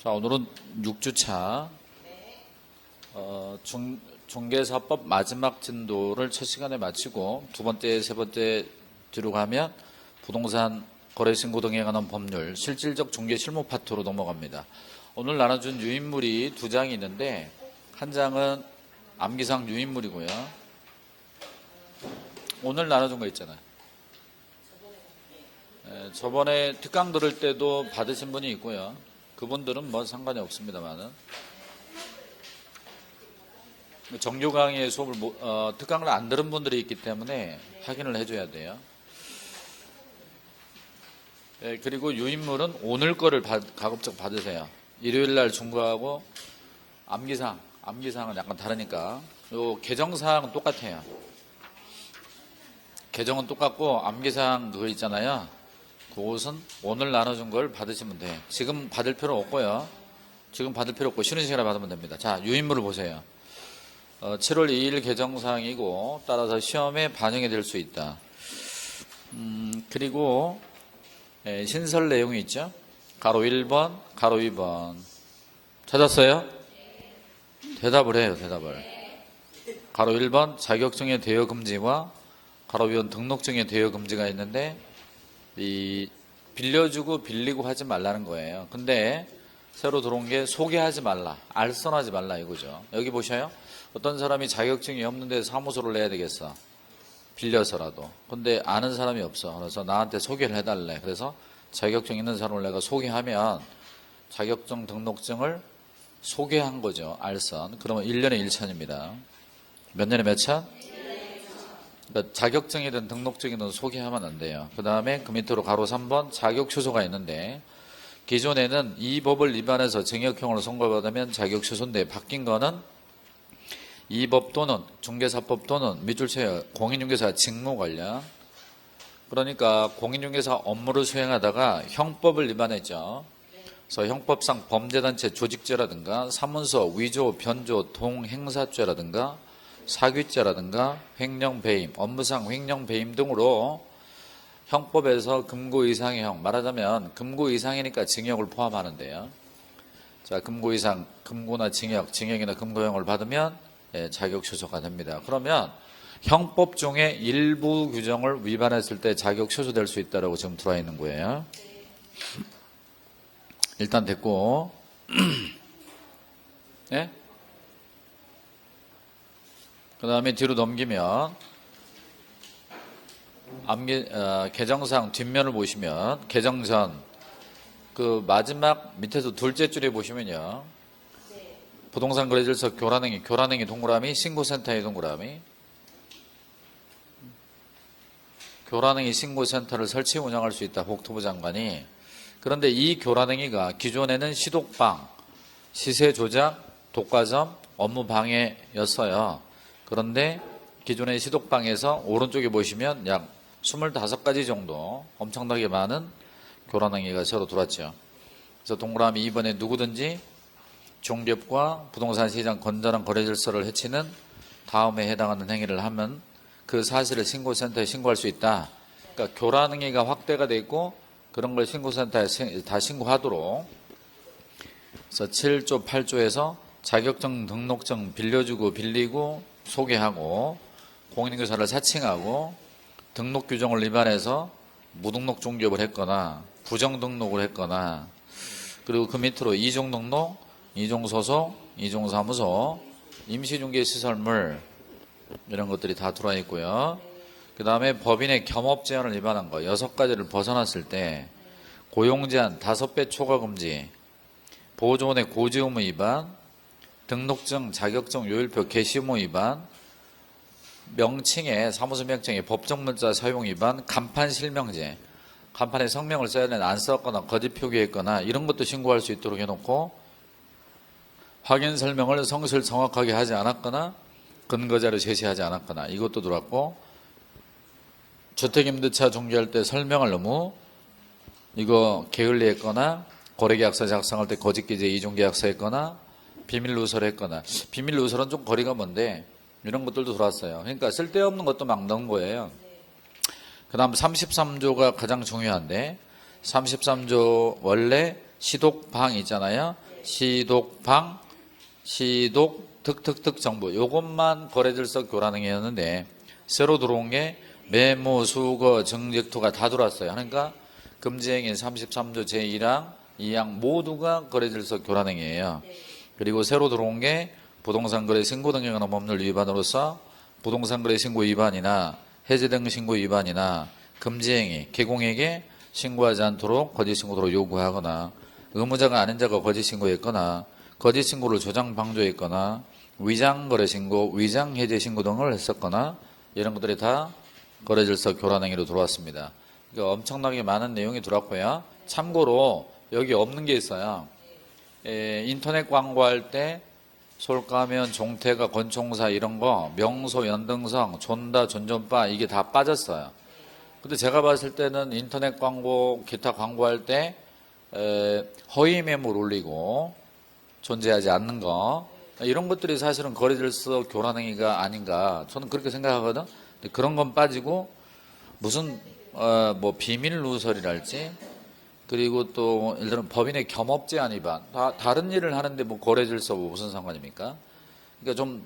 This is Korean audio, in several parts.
자, 오늘은 6주차 중개사법 마지막 진도를 첫 시간에 마치고 두 번째, 세 번째 뒤로 가면 부동산 거래신고 등에 관한 법률, 실질적 중개 실무 파트로 넘어갑니다. 오늘 나눠준 유인물이 두 장이 있는데 한 장은 암기상 유인물이고요. 오늘 나눠준 거 있잖아요. 저번에 특강 들을 때도 받으신 분이 있고요. 그분들은 뭐 상관이 없습니다만은 정규 강의의 수업을 특강을 안 들은 분들이 있기 때문에 확인을 해줘야 돼요. 그리고 유인물은 오늘 거를 가급적 받으세요. 일요일날 중과하고 암기사항은 약간 다르니까. 요 개정사항은 똑같아요. 개정은 똑같고 암기사항 그거 있잖아요. 그것은 오늘 나눠준 걸 받으시면 돼요. 지금 받을 필요 없고요. 지금 받을 필요 없고 쉬는 시간에 받으면 됩니다. 자, 유인물을 보세요. 7월 2일 개정사항이고 따라서 시험에 반영이 될 수 있다. 그리고 신설 내용이 있죠. 가로 1번, 가로 2번. 찾았어요? 대답을 해요. 대답을. 가로 1번 자격증의 대여 금지와 가로 2번 등록증의 대여 금지가 있는데 이 빌려주고 빌리고 하지 말라는 거예요. 근데 새로 들어온 게 소개하지 말라, 알선하지 말라 이거죠. 여기 보셔요. 어떤 사람이 자격증이 없는데 사무소를 내야 되겠어. 빌려서라도. 근데 아는 사람이 없어. 그래서 나한테 소개를 해달래. 그래서 자격증 있는 사람을 내가 소개하면 자격증 등록증을 소개한 거죠. 알선. 그러면 1년에 1천입니다. 몇 년에 몇 천? 그러니까 자격증이든 등록증이든 소개하면 안 돼요. 그 다음에 그 밑으로 가로 3번 자격취소가 있는데 기존에는 이 법을 위반해서 징역형을 선고받으면 자격취소인데 바뀐 거는 이 법 또는 중개사법 또는 밑줄 공인중개사 직무 관련. 그러니까 공인중개사 업무를 수행하다가 형법을 위반했죠. 그래서 형법상 범죄단체 조직죄라든가 사문서 위조, 변조, 동행사죄라든가 사규죄라든가 횡령배임, 업무상 횡령배임 등으로 형법에서 금고 이상의 형, 말하자면 금고 이상이니까 징역을 포함하는데요. 자, 금고 이상, 금고나 징역이나 금고형을 받으면 자격 취소가 됩니다. 그러면 형법 중에 일부 규정을 위반했을 때 자격 취소될 수 있다고 지금 들어와 있는 거예요. 일단 됐고, 네? 그 다음에 뒤로 넘기면 개정사항 뒷면을 보시면 개정전 그 마지막 밑에서 둘째 줄에 보시면요. 부동산 거래질서 교란행위 동그라미, 신고센터의 동그라미. 교란행위 신고센터를 설치 운영할 수 있다. 국토부 장관이. 그런데 이 교란행위가 기존에는 시독방, 시세 조작, 독과점, 업무 방해였어요. 그런데 기존의 시독방에서 오른쪽에 보시면 약 25가지 정도 엄청나게 많은 교란행위가 새로 들어왔죠. 그래서 동그라미 2번에 누구든지 중개업과 부동산 시장 건전한 거래 질서를 해치는 다음에 해당하는 행위를 하면 그 사실을 신고센터에 신고할 수 있다. 그러니까 교란행위가 확대가 돼 있고 그런 걸 신고센터에 다 신고하도록. 그래서 7조, 8조에서 자격증, 등록증 빌려주고 빌리고 소개하고 공인중개사를 사칭하고 등록 규정을 위반해서 무등록 중개업을 했거나 부정등록을 했거나 그리고 그 밑으로 이중등록, 이중소속, 이중사무소, 임시중개시설물 이런 것들이 다 들어와 있고요. 그 다음에 법인의 겸업 제한을 위반한 거 6가지를 벗어났을 때 고용제한 5배 초과 금지, 보조원의 고지 의무 위반, 등록증, 자격증, 요일표 게시 의무 위반, 명칭의 사무소 명칭의 법정 문자 사용 위반, 간판 실명제, 간판에 성명을 써야 되는데 안 썼거나 거짓 표기했거나 이런 것도 신고할 수 있도록 해놓고 확인 설명을 성실 정확하게 하지 않았거나 근거자료 제시하지 않았거나 이것도 들어왔고 주택임대차 중개할 때 설명할 의무 이거 게을리했거나 거래계약서 작성할 때 거짓기재 이중계약서 했거나 비밀누설 했거나 비밀누설은 좀 거리가 먼데 이런 것들도 들어왔어요. 그러니까 쓸데없는 것도 막 넣은 거예요. 그 다음 33조가 가장 중요한데 33조 원래 시독방 있잖아요. 시독방, 시독, 득 정보. 요것만 거래질서 교란행위였는데 새로 들어온 게 매무, 수거, 정직투가 다 들어왔어요. 그러니까 금지행위 33조 제1항, 2항 모두가 거래질서 교란행위예요. 그리고 새로 들어온 게 부동산 거래 신고 등에 관한 법률 위반으로서 부동산 거래 신고 위반이나 해제 등 신고 위반이나 금지행위, 개공에게 신고하지 않도록 거짓 신고도록 요구하거나 의무자가 아닌 자가 거짓 신고했거나 거짓 신고를 조장 방조했거나 위장 거래 신고, 위장 해제 신고 등을 했었거나 이런 것들이 다 거래질서 교란행위로 들어왔습니다. 그러니까 엄청나게 많은 내용이 들어왔고요. 참고로 여기 없는 게 있어요. 인터넷 광고할 때 솔가면, 종태가, 권총사 이런 거, 명소, 연등성, 존다, 존존바 이게 다 빠졌어요. 근데 제가 봤을 때는 인터넷 광고, 기타 광고할 때 허위 매물 올리고 존재하지 않는 거 이런 것들이 사실은 거래질서 교란행위가 아닌가 저는 그렇게 생각하거든. 근데 그런 건 빠지고 무슨 뭐 비밀 누설이랄지 그리고 또 예를 들면 법인의 겸업제한 위반 다른 일을 하는데 뭐 거래질서하고 무슨 상관입니까? 그러니까 좀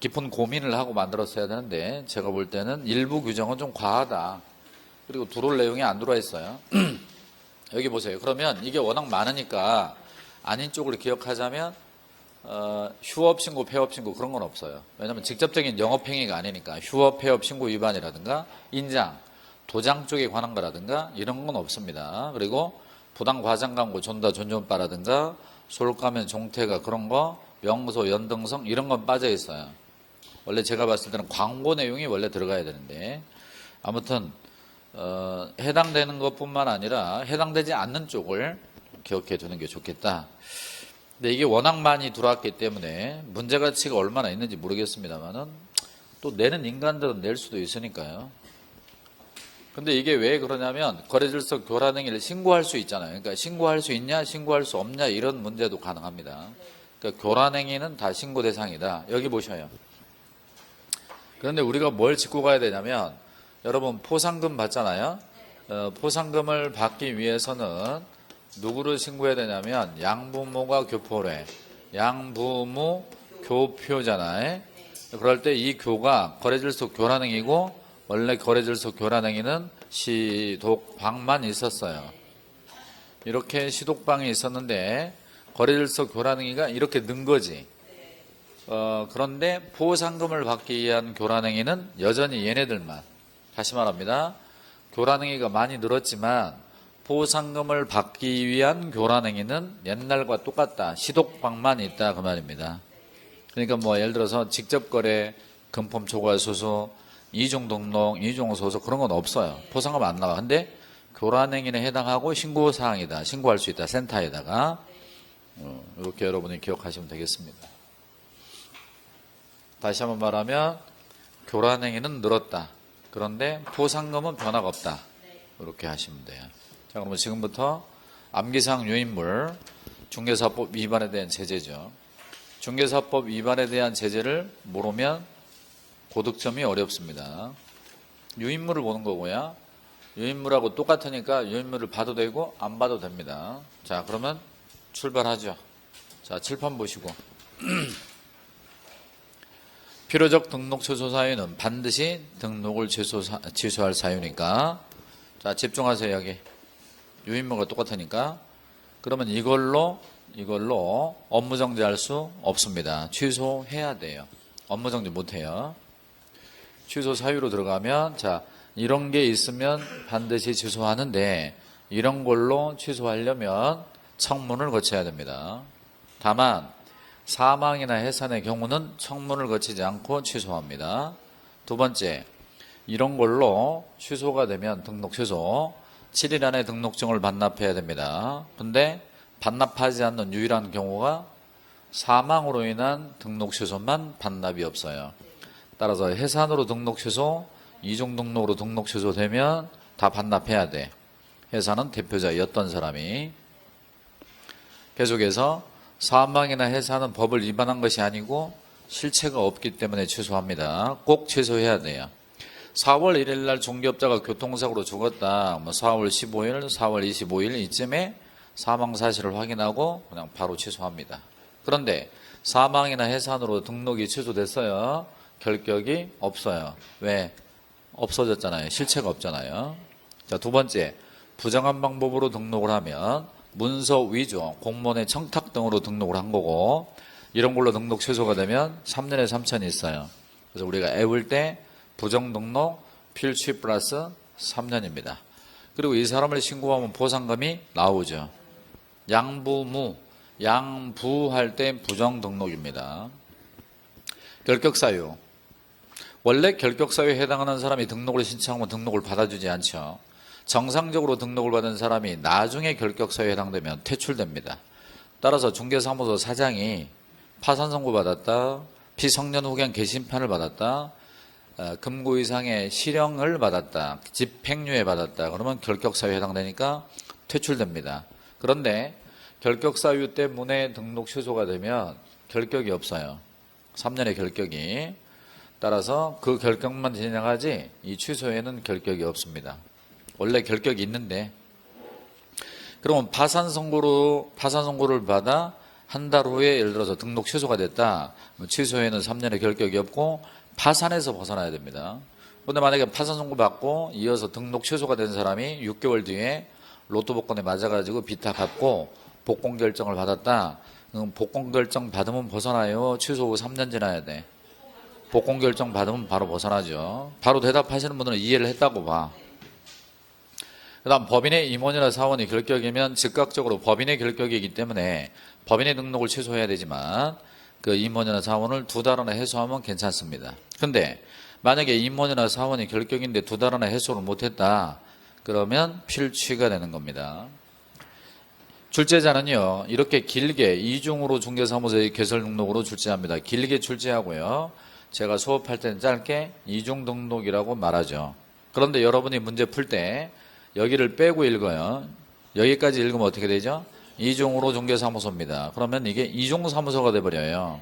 깊은 고민을 하고 만들었어야 되는데 제가 볼 때는 일부 규정은 좀 과하다. 그리고 들어올 내용이 안 들어와 있어요. 여기 보세요. 그러면 이게 워낙 많으니까 아닌 쪽으로 기억하자면 휴업 신고, 폐업 신고 그런 건 없어요. 왜냐하면 직접적인 영업행위가 아니니까 휴업, 폐업 신고 위반이라든가 인장, 도장 쪽에 관한 거라든가 이런 건 없습니다. 그리고 부당 과장 광고, 존다, 존존바라든가 솔가면, 종태가 그런 거, 명소, 연등성 이런 건 빠져 있어요. 원래 제가 봤을 때는 광고 내용이 원래 들어가야 되는데 아무튼 해당되는 것뿐만 아니라 해당되지 않는 쪽을 기억해 두는 게 좋겠다. 근데 이게 워낙 많이 들어왔기 때문에 문제가치가 얼마나 있는지 모르겠습니다만은 또 내는 인간들은 낼 수도 있으니까요. 근데 이게 왜 그러냐면 거래질서 교란행위를 신고할 수 있잖아요. 그러니까 신고할 수 있냐, 신고할 수 없냐 이런 문제도 가능합니다. 그러니까 교란행위는 다 신고 대상이다. 여기 보셔요. 그런데 우리가 뭘 짚고 가야 되냐면 여러분 포상금 받잖아요. 포상금을 받기 위해서는 누구를 신고해야 되냐면 양부모가 교포래. 양부모 교표잖아요. 그럴 때 이 교가 거래질서 교란행위고 원래 거래질서 교란행위는 시독방만 있었어요. 이렇게 시독방이 있었는데 거래질서 교란행위가 이렇게 는 거지. 그런데 포상금을 받기 위한 교란행위는 여전히 얘네들만. 다시 말합니다. 교란행위가 많이 늘었지만 포상금을 받기 위한 교란행위는 옛날과 똑같다. 시독방만 있다 그 말입니다. 그러니까 뭐 예를 들어서 직접거래, 금품 초과 수수, 이중 등록, 이중 소속 그런 건 없어요. 포상금 안 나와. 근데 교란행위에 해당하고 신고사항이다. 신고할 수 있다. 센터에다가 이렇게 여러분이 기억하시면 되겠습니다. 다시 한번 말하면 교란행위는 늘었다. 그런데 포상금은 변화가 없다. 이렇게 하시면 돼요. 자, 그러면 지금부터 암기사항 유인물 중개사법 위반에 대한 제재죠. 중개사법 위반에 대한 제재를 모르면 고득점이 어렵습니다. 유인물을 보는 거고요. 유인물하고 똑같으니까 유인물을 봐도 되고 안 봐도 됩니다. 자, 그러면 출발하죠. 자, 칠판 보시고 필요적 등록 취소 사유는 반드시 등록을 취소할 사유니까 자, 집중하세요. 여기 유인물과 똑같으니까 그러면 이걸로 업무정지할 수 없습니다. 취소해야 돼요. 업무정지 못해요. 취소 사유로 들어가면 자, 이런 게 있으면 반드시 취소하는데 이런 걸로 취소하려면 청문을 거쳐야 됩니다. 다만 사망이나 해산의 경우는 청문을 거치지 않고 취소합니다. 두 번째, 이런 걸로 취소가 되면 등록 취소 7일 안에 등록증을 반납해야 됩니다. 근데 반납하지 않는 유일한 경우가 사망으로 인한 등록 취소만 반납이 없어요. 따라서 해산으로 등록 취소, 이중 등록으로 등록 취소되면 다 반납해야 돼. 해산은 대표자였던 사람이. 계속해서 사망이나 해산은 법을 위반한 것이 아니고 실체가 없기 때문에 취소합니다. 꼭 취소해야 돼요. 4월 1일 날 중개업자가 교통사고로 죽었다. 뭐 4월 15일, 4월 25일 이쯤에 사망 사실을 확인하고 그냥 바로 취소합니다. 그런데 사망이나 해산으로 등록이 취소됐어요. 결격이 없어요. 왜? 없어졌잖아요. 실체가 없잖아요. 자, 두 번째, 부정한 방법으로 등록을 하면 문서 위조, 공무원의 청탁 등으로 등록을 한 거고, 이런 걸로 등록 취소가 되면 3년에 3천이 있어요. 그래서 우리가 애울 때 부정 등록 필취 플러스 3년입니다. 그리고 이 사람을 신고하면 보상금이 나오죠. 양부무, 양부할 때 부정 등록입니다. 결격사유. 원래 결격사유에 해당하는 사람이 등록을 신청하면 등록을 받아주지 않죠. 정상적으로 등록을 받은 사람이 나중에 결격사유에 해당되면 퇴출됩니다. 따라서 중개사무소 사장이 파산 선고 받았다, 피성년 후견 개심판을 받았다, 금고 이상의 실형을 받았다, 집행유예 받았다, 그러면 결격사유에 해당되니까 퇴출됩니다. 그런데 결격사유 때문에 등록 취소가 되면 결격이 없어요. 3년의 결격이. 따라서 그 결격만 진행하지 이 취소에는 결격이 없습니다. 원래 결격이 있는데, 그러면 파산 선고를 받아 한 달 후에 예를 들어서 등록 취소가 됐다. 취소에는 3년의 결격이 없고 파산에서 벗어나야 됩니다. 그런데 만약에 파산 선고 받고 이어서 등록 취소가 된 사람이 6개월 뒤에 로또 복권에 맞아가지고 빚 다 갚고 복권 결정을 받았다. 복권 결정 받으면 벗어나요? 취소 후 3년 지나야 돼? 복권 결정 받으면 바로 벗어나죠. 바로 대답하시는 분들은 이해를 했다고 봐. 그 다음 법인의 임원이나 사원이 결격이면 즉각적으로 법인의 결격이기 때문에 법인의 등록을 취소해야 되지만 그 임원이나 사원을 2달 안에 해소하면 괜찮습니다. 근데 만약에 임원이나 사원이 결격인데 2달 안에 해소를 못했다. 그러면 필취가 되는 겁니다. 출제자는요, 이렇게 길게 이중으로 중개사무소의 개설 등록으로 출제합니다. 길게 출제하고요. 제가 수업할 때는 짧게 이중 등록이라고 말하죠. 그런데 여러분이 문제 풀 때 여기를 빼고 읽어요. 여기까지 읽으면 어떻게 되죠? 이중으로 중개사무소입니다. 그러면 이게 이중사무소가 돼버려요.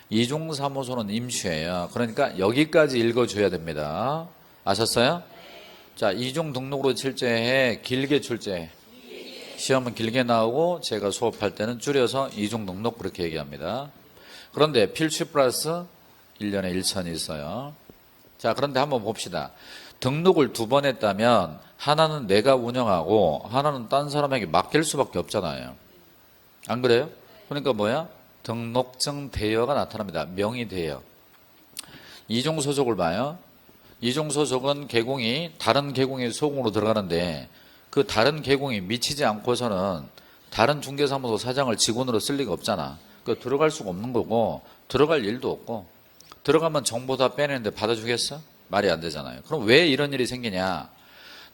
이중사무소는 임시예요. 그러니까 여기까지 읽어줘야 됩니다. 아셨어요? 자, 이중 등록으로 출제해, 길게 출제해. 시험은 길게 나오고 제가 수업할 때는 줄여서 이중 등록 그렇게 얘기합니다. 그런데 필취 플러스 1년에 1천이 있어요. 자, 그런데 한번 봅시다. 등록을 2번 했다면 하나는 내가 운영하고 하나는 딴 사람에게 맡길 수밖에 없잖아요. 안 그래요? 그러니까 뭐야? 등록증 대여가 나타납니다. 명의 대여. 이중소속을 봐요. 이중소속은 계공이 다른 계공의 소공으로 들어가는데 그 다른 계공이 미치지 않고서는 다른 중개사무소 사장을 직원으로 쓸 리가 없잖아. 그 들어갈 수가 없는 거고 들어갈 일도 없고 들어가면 정보 다 빼내는데 받아주겠어? 말이 안 되잖아요. 그럼 왜 이런 일이 생기냐?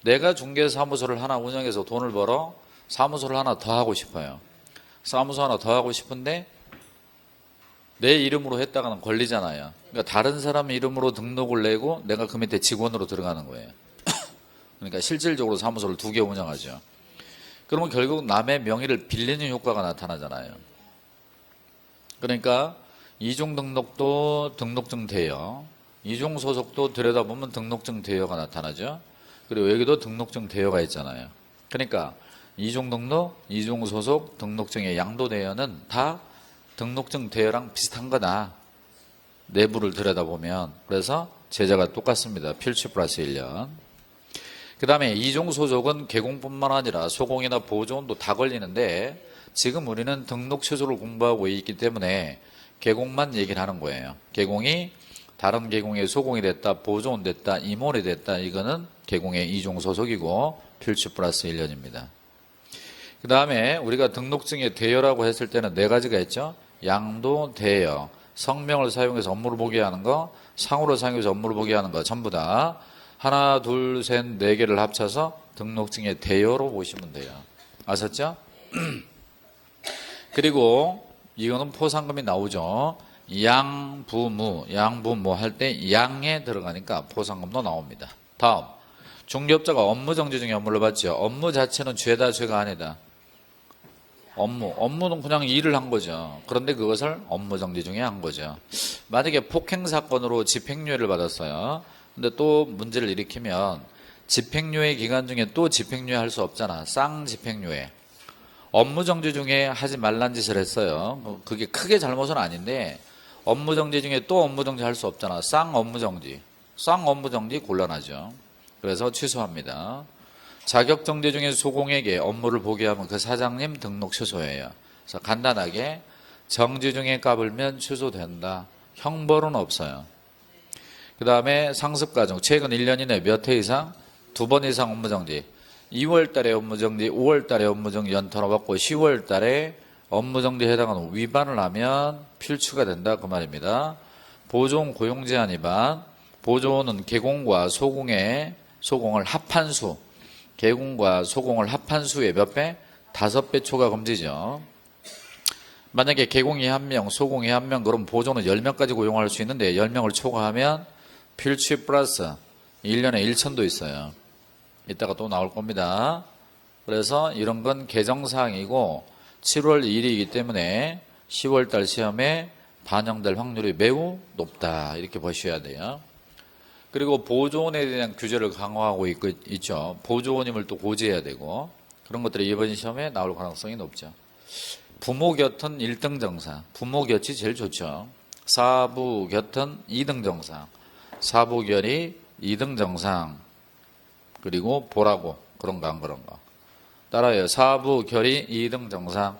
내가 중개사무소를 하나 운영해서 돈을 벌어 사무소를 하나 더 하고 싶어요. 사무소 하나 더 하고 싶은데 내 이름으로 했다가는 걸리잖아요. 그러니까 다른 사람 이름으로 등록을 내고 내가 그 밑에 직원으로 들어가는 거예요. 그러니까 실질적으로 사무소를 2개 운영하죠. 그러면 결국 남의 명의를 빌리는 효과가 나타나잖아요. 그러니까 이중 등록도 등록증 대여, 이중 소속도 들여다보면 등록증 대여가 나타나죠. 그리고 여기도 등록증 대여가 있잖아요. 그러니까 이중 등록, 이중 소속, 등록증의 양도 대여는 다 등록증 대여랑 비슷한 거다. 내부를 들여다보면. 그래서 제자가 똑같습니다. 필취 플러스 1년. 그 다음에 이중 소속은 개공뿐만 아니라 소공이나 보조원도 다 걸리는데 지금 우리는 등록 취소를 공부하고 있기 때문에 개공만 얘기를 하는 거예요. 개공이 다른 계공의 소공이 됐다, 보조원 됐다, 임원이 됐다. 이거는 계공의 이중 소속이고 필취 플러스 1년입니다. 그 다음에 우리가 등록증의 대여라고 했을 때는 4가지가 있죠. 양도, 대여, 성명을 사용해서 업무를 보게 하는 거, 상호를 사용해서 업무를 보게 하는 거 전부 다 하나, 둘, 셋, 4개를 합쳐서 등록증의 대여로 보시면 돼요. 아셨죠? 그리고 이거는 포상금이 나오죠. 양부무 할 때 양에 들어가니까 포상금도 나옵니다. 다음, 중개업자가 업무 정지 중에 업무를 받죠. 업무 자체는 죄다 죄가 아니다. 업무는 그냥 일을 한 거죠. 그런데 그것을 업무 정지 중에 한 거죠. 만약에 폭행 사건으로 집행유예를 받았어요. 근데 또 문제를 일으키면 집행유예 기간 중에 또 집행유예 할 수 없잖아. 쌍집행유예. 업무정지 중에 하지 말란 짓을 했어요. 그게 크게 잘못은 아닌데 업무정지 중에 또 업무정지 할 수 없잖아. 쌍업무정지 곤란하죠. 그래서 취소합니다. 자격정지 중에 소공에게 업무를 보게 하면 그 사장님 등록 취소예요. 그래서 간단하게 정지 중에 까불면 취소된다. 형벌은 없어요. 그 다음에 상습과정 최근 1년 이내 몇 회 이상 2번 이상 업무정지 2월 달에 업무정지 5월 달에 업무정지 연터로 받고 10월 달에 업무정지에 해당하는 위반을 하면 필추가 된다 그 말입니다. 보조원 고용제한 위반 보조원은 개공과 소공을 합한 수 개공과 소공을 합한 수의 몇 배? 5배 초과 금지죠. 만약에 개공이 1명 소공이 1명 그럼 보조는 10명까지 고용할 수 있는데 10명을 초과하면 필취 플러스 1년에 1천도 있어요. 이따가 또 나올 겁니다. 그래서 이런 건 개정사항이고 7월 2일이기 때문에 10월 달 시험에 반영될 확률이 매우 높다. 이렇게 보셔야 돼요. 그리고 보조원에 대한 규제를 강화하고 있죠. 보조원임을 또 고지해야 되고 그런 것들이 이번 시험에 나올 가능성이 높죠. 부모곁은 1등 정상. 부모곁이 제일 좋죠. 사부곁은 2등 정상. 사부결이 2등 정상. 그리고 보라고 그런 거 안 그런 거. 따라해요. 사부결이 2등 정상.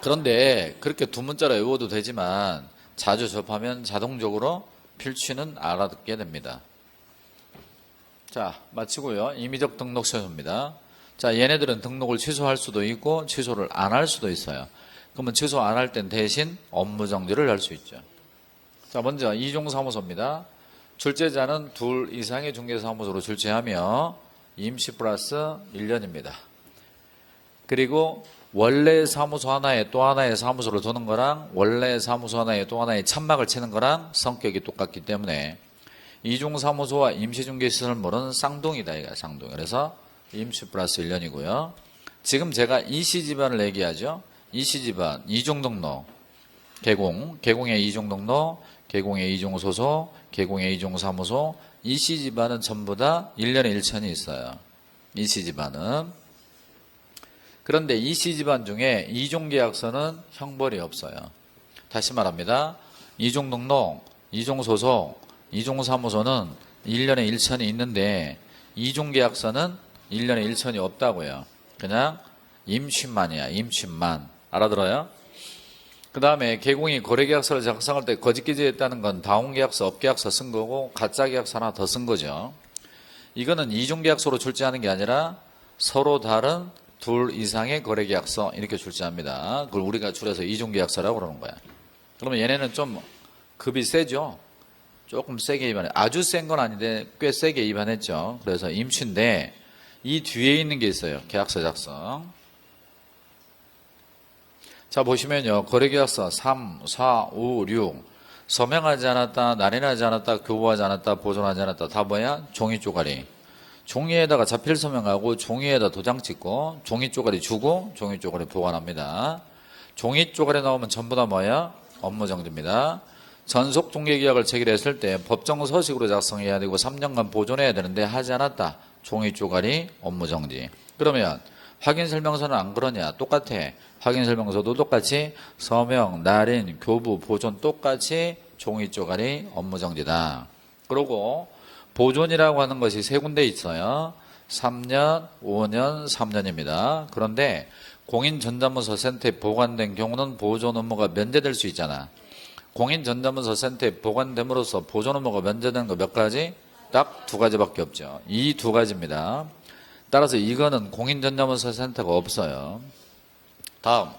그런데 그렇게 두 문자로 외워도 되지만 자주 접하면 자동적으로 필취는 알아듣게 됩니다. 자, 마치고요. 임의적 등록 취소입니다. 자, 얘네들은 등록을 취소할 수도 있고 취소를 안 할 수도 있어요. 그러면 취소 안 할 땐 대신 업무정지를 할 수 있죠. 자, 먼저 이종사무소입니다. 출제자는 2 이상의 중개사무소로 출제하며 임시 플러스 1년입니다. 그리고 원래 사무소 하나에 또 하나의 사무소를 두는 거랑 원래 사무소 하나에 또 하나의 천막을 치는 거랑 성격이 똑같기 때문에 이종사무소와 임시중개시설물은 쌍둥이다. 이거 쌍둥이. 그래서 임시 플러스 1년이고요. 지금 제가 이시집안을 얘기하죠. 이시집안, 이종등록, 개공의 이종등록, 개공의 이종소소, 개공의 이종사무소, 이시집안은 전부 다 1년에 1천이 있어요. 이시집안은. 그런데 이시집안 중에 이종계약서는 형벌이 없어요. 다시 말합니다. 이종등록, 이종소속, 이종사무소는 1년에 1천이 있는데 이종계약서는 1년에 1천이 없다고요. 그냥 임취만이야. 임취만. 알아들어요? 그 다음에 개공이 거래계약서를 작성할 때 거짓 기재했다는 건 다운계약서, 업계약서 쓴 거고 가짜계약서 하나 더 쓴 거죠. 이거는 이종계약서로 출제하는 게 아니라 서로 다른 2 이상의 거래계약서 이렇게 출제합니다. 그걸 우리가 줄여서 이종계약서라고 그러는 거야. 그러면 얘네는 좀 급이 세죠. 조금 세게 위반해. 아주 센 건 아닌데 꽤 세게 위반했죠. 그래서 임취인데 이 뒤에 있는 게 있어요. 계약서 작성. 자, 보시면요. 거래계약서 3, 4, 5, 6 서명하지 않았다, 날인하지 않았다, 교부하지 않았다, 보존하지 않았다. 다 뭐야? 종이 쪼가리. 종이에다가 자필 서명하고 종이에다 도장 찍고 종이 쪼가리 주고 종이 쪼가리 보관합니다. 종이 쪼가리 나오면 전부 다 뭐야? 업무정지입니다. 전속 종료계약을 체결했을 때 법정 서식으로 작성해야 되고 3년간 보존해야 되는데 하지 않았다. 종이 쪼가리 업무정지. 그러면 확인설명서는 안 그러냐? 똑같아. 확인설명서도 똑같이 서명, 날인, 교부, 보존 똑같이 종이 쪼가리 업무정지다. 그리고 보존이라고 하는 것이 3군데 있어요. 3년, 5년, 3년입니다. 그런데 공인전자문서 센터에 보관된 경우는 보존 업무가 면제될 수 있잖아. 공인전자문서 센터에 보관됨으로써 보존 업무가 면제되는 거 몇 가지? 딱 2가지밖에 없죠. 이 2가지입니다. 따라서 이거는 공인전자문서 센터가 없어요. 다음,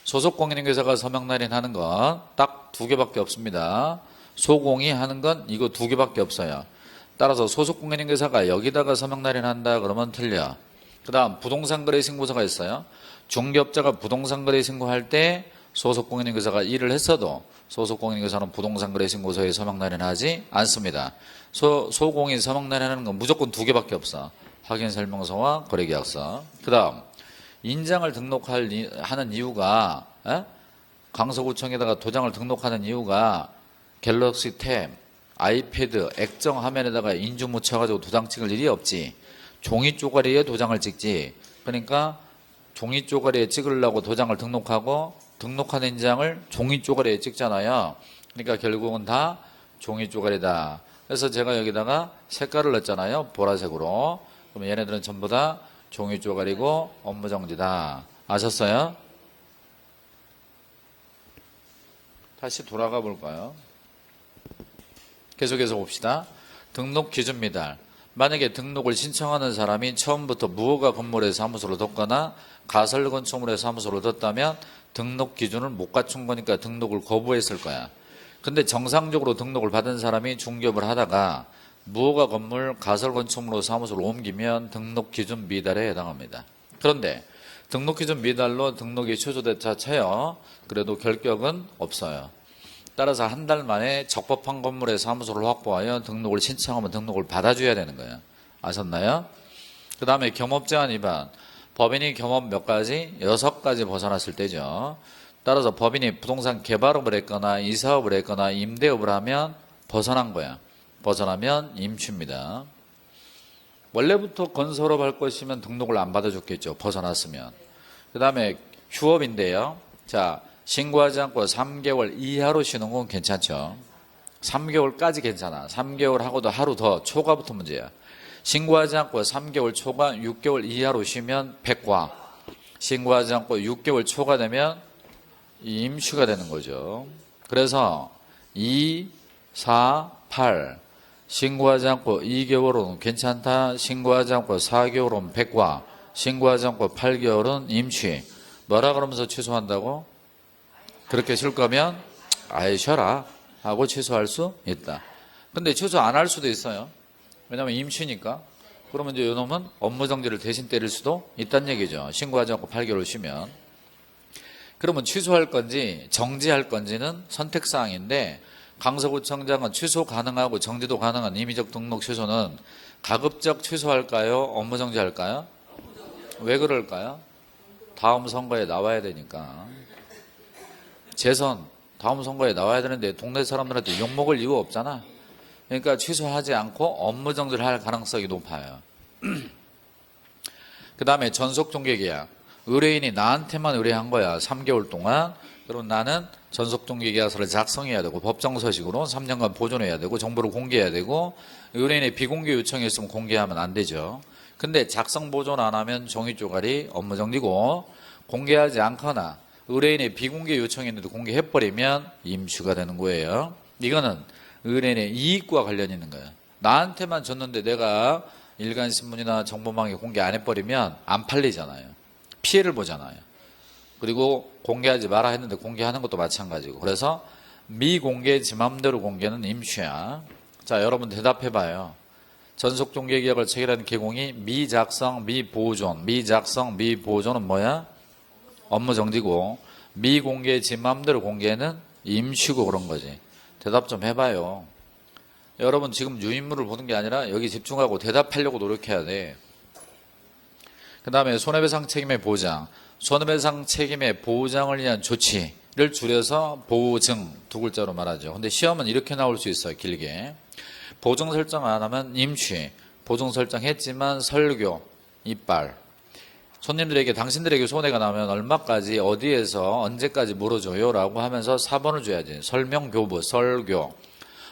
소속 공인중개사가 서명 날인하는 건 딱 2개밖에 없습니다. 소공이 하는 건 이거 2개밖에 없어요. 따라서 소속 공인중개사가 여기다가 서명 날인한다 그러면 틀려. 그 다음 부동산 거래 신고서가 있어요. 중개업자가 부동산 거래 신고할 때 소속 공인중개사가 일을 했어도 소속 공인중개사는 부동산 거래 신고서에 서명 날인하지 않습니다. 소공인 서명 날인하는 건 무조건 2개밖에 없어. 확인설명서와 거래계약서. 그 다음 인장을 등록하는 이유가 강서구청에다가 도장을 등록하는 이유가 갤럭시 탭, 아이패드, 액정 화면에다가 인주 묻혀가지고 도장 찍을 일이 없지. 종이 쪼가리에 도장을 찍지. 그러니까 종이 쪼가리에 찍으려고 도장을 등록하고 등록한 인장을 종이 쪼가리에 찍잖아요. 그러니까 결국은 다 종이 쪼가리다. 그래서 제가 여기다가 색깔을 넣었잖아요. 보라색으로. 그럼 얘네들은 전부 다 종이 쪼가리고 업무정지다. 아셨어요? 다시 돌아가 볼까요? 계속해서 봅시다. 등록 기준 미달. 만약에 등록을 신청하는 사람이 처음부터 무허가 건물의 사무소로 뒀거나 가설 건축물의 사무소로 뒀다면 등록 기준을 못 갖춘 거니까 등록을 거부했을 거야. 근데 정상적으로 등록을 받은 사람이 중개업을 하다가 무허가 건물 가설 건축물로 사무소로 옮기면 등록 기준 미달에 해당합니다. 그런데 등록 기준 미달로 등록이 취소됐자 쳐요. 그래도 결격은 없어요. 따라서 한 달 만에 적법한 건물의 사무소를 확보하여 등록을 신청하면 등록을 받아줘야 되는 거예요. 아셨나요? 그 다음에 겸업 제한 위반. 법인이 겸업 몇 가지? 6가지 벗어났을 때죠. 따라서 법인이 부동산 개발업을 했거나 이사업을 했거나 임대업을 하면 벗어난 거야. 벗어나면 임추입니다. 원래부터 건설업 할 것이면 등록을 안 받아줬겠죠. 벗어났으면. 그 다음에 휴업인데요. 자, 신고하지 않고 3개월 이하로 쉬는 건 괜찮죠. 3개월까지 괜찮아. 3개월 하고도 하루 더 초과부터 문제야. 신고하지 않고 3개월 초과 6개월 이하로 쉬면 백과. 신고하지 않고 6개월 초과되면 임추가 되는 거죠. 그래서 2, 4, 8 신고하지 않고 2개월은 괜찮다. 신고하지 않고 4개월은 백과. 신고하지 않고 8개월은 임취. 뭐라 그러면서 취소한다고? 그렇게 쉴 거면 아예 쉬어라 하고 취소할 수 있다. 근데 취소 안 할 수도 있어요. 왜냐하면 임취니까. 그러면 이제 이놈은 업무정지를 대신 때릴 수도 있다는 얘기죠. 신고하지 않고 8개월 쉬면. 그러면 취소할 건지 정지할 건지는 선택사항인데 강서구청장은 취소 가능하고 정지도 가능한 임의적 등록 취소는 가급적 취소할까요? 업무정지할까요? 왜 그럴까요? 다음 선거에 나와야 되니까. 재선 다음 선거에 나와야 되는데 동네 사람들한테 욕먹을 이유가 없잖아. 그러니까 취소하지 않고 업무정지를 할 가능성이 높아요. 그 다음에 전속중개계약. 의뢰인이 나한테만 의뢰한 거야. 3개월 동안. 그럼 나는 전속중개계약서를 작성해야 되고 법정서식으로 3년간 보존해야 되고 정보를 공개해야 되고 의뢰인의 비공개 요청이 있으면 공개하면 안 되죠. 근데 작성 보존 안 하면 종이 쪼가리 업무정지고 공개하지 않거나 의뢰인의 비공개 요청이 있는데 공개해버리면 임추가 되는 거예요. 이거는 의뢰인의 이익과 관련이 있는 거예요. 나한테만 줬는데 내가 일간신문이나 정보망에 공개 안 해버리면 안 팔리잖아요. 피해를 보잖아요. 그리고 공개하지 마라 했는데 공개하는 것도 마찬가지고. 그래서 미공개 지 맘대로 공개는 임추야. 자, 여러분 대답해봐요. 전속중개계약을 체결하는 개공이 미작성, 미보존. 미작성, 미보존은 뭐야? 업무정지고 미공개 지 맘대로 공개는 임쉬고 그런 거지. 대답 좀 해봐요. 여러분 지금 유인물을 보는 게 아니라 여기 집중하고 대답하려고 노력해야 돼. 그 다음에 손해배상 책임의 보장. 손해배상 책임의 보장을 위한 조치를 줄여서 보증 두 글자로 말하죠. 근데 시험은 이렇게 나올 수 있어요. 길게. 보증 설정 안 하면 임취. 보증 설정했지만 설교, 이빨. 손님들에게 당신들에게 손해가 나면 얼마까지 어디에서 언제까지 물어줘요 라고 하면서 4번을 줘야지. 설명교부, 설교.